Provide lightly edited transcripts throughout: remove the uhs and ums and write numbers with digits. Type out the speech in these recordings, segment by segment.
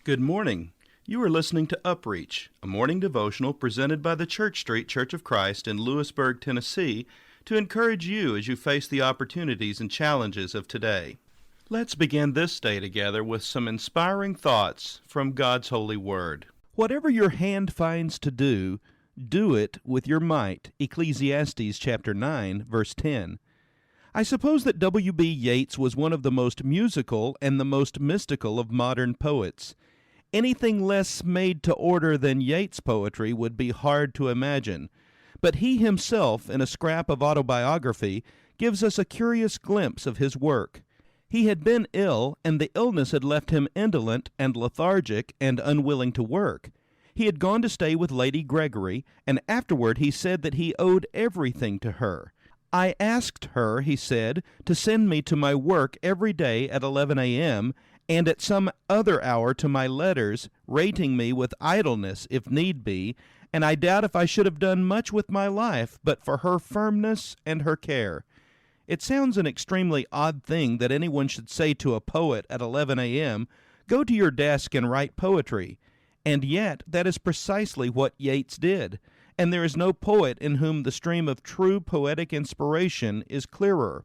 Good morning. You are listening to UpReach, a morning devotional presented by the Church Street Church of Christ in Lewisburg, Tennessee, to encourage you as you face the opportunities and challenges of today. Let's begin this day together with some inspiring thoughts from God's holy word. Whatever your hand finds to do, do it with your might. Ecclesiastes chapter 9, verse 10. I suppose that W.B. Yeats was one of the most musical and the most mystical of modern poets. Anything less made to order than Yeats' poetry would be hard to imagine, but he himself, in a scrap of autobiography, gives us a curious glimpse of his work. He had been ill, and the illness had left him indolent and lethargic and unwilling to work. He had gone to stay with Lady Gregory, and afterward he said that he owed everything to her. I asked her, he said, to send me to my work every day at 11 a.m., and at some other hour to my letters, rating me with idleness if need be, and I doubt if I should have done much with my life but for her firmness and her care. It sounds an extremely odd thing that anyone should say to a poet at 11 a.m., go to your desk and write poetry. And yet that is precisely what Yeats did, and there is no poet in whom the stream of true poetic inspiration is clearer.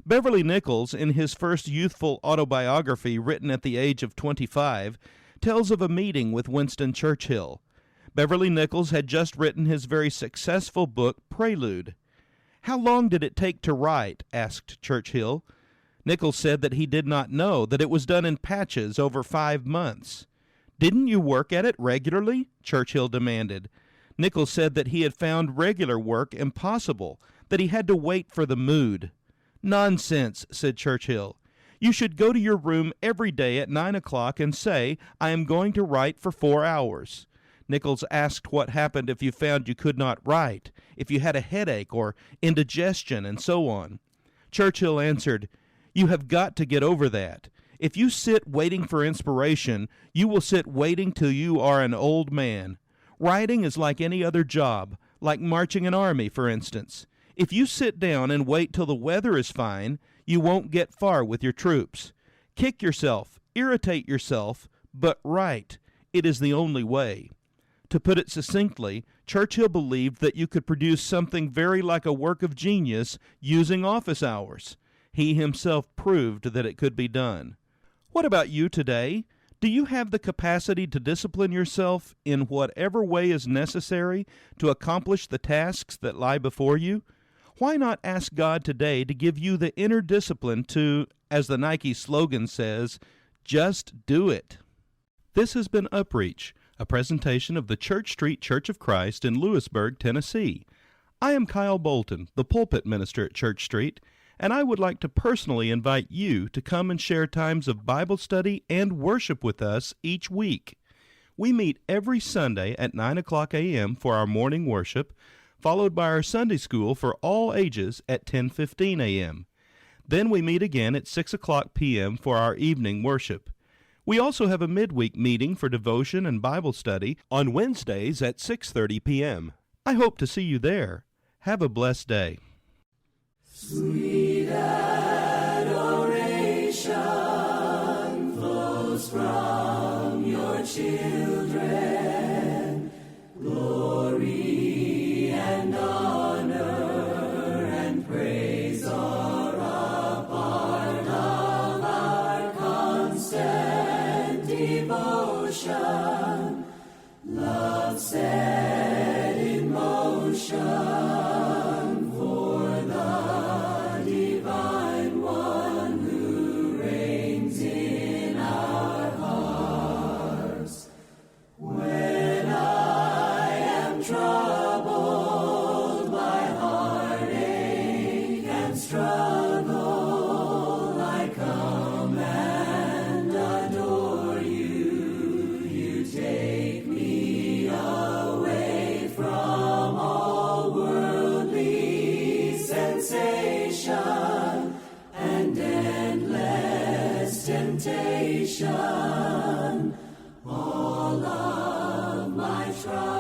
Beverly Nichols, in his first youthful autobiography written at the age of 25, tells of a meeting with Winston Churchill. Beverly Nichols had just written his very successful book, Prelude. "How long did it take to write?" asked Churchill. Nichols said that he did not know, that it was done in patches over 5 months. "Didn't you work at it regularly?" Churchill demanded. Nichols said that he had found regular work impossible, that he had to wait for the mood. "Nonsense," said Churchill. "You should go to your room every day at 9 o'clock and say, 'I am going to write for 4 hours.'" Nichols asked what happened if you found you could not write, if you had a headache or indigestion, and so on. Churchill answered, "You have got to get over that. If you sit waiting for inspiration, you will sit waiting till you are an old man. Writing is like any other job, like marching an army, for instance. If you sit down and wait till the weather is fine, you won't get far with your troops. Kick yourself, irritate yourself, but write. It is the only way." To put it succinctly, Churchill believed that you could produce something very like a work of genius using office hours. He himself proved that it could be done. What about you today? Do you have the capacity to discipline yourself in whatever way is necessary to accomplish the tasks that lie before you? Why not ask God today to give you the inner discipline to, as the Nike slogan says, just do it? This has been UpReach, a presentation of the Church Street Church of Christ in Lewisburg, Tennessee. I am Kyle Bolton, the pulpit minister at Church Street, and I would like to personally invite you to come and share times of Bible study and worship with us each week. We meet every Sunday at 9 o'clock a.m. for our morning worship, followed by our Sunday school for all ages at 10:15 a.m. Then we meet again at 6 o'clock p.m. for our evening worship. We also have a midweek meeting for devotion and Bible study on Wednesdays at 6:30 p.m. I hope to see you there. Have a blessed day. Sweet adoration flows from your children. Glory and honor and praise are a part of our constant devotion. Love set in motion for the divine one who reigns in our hearts. When I am troubled by heartache and struggle, I come and adore you. You take me away from all worldly sensation and endless temptation. All of my trials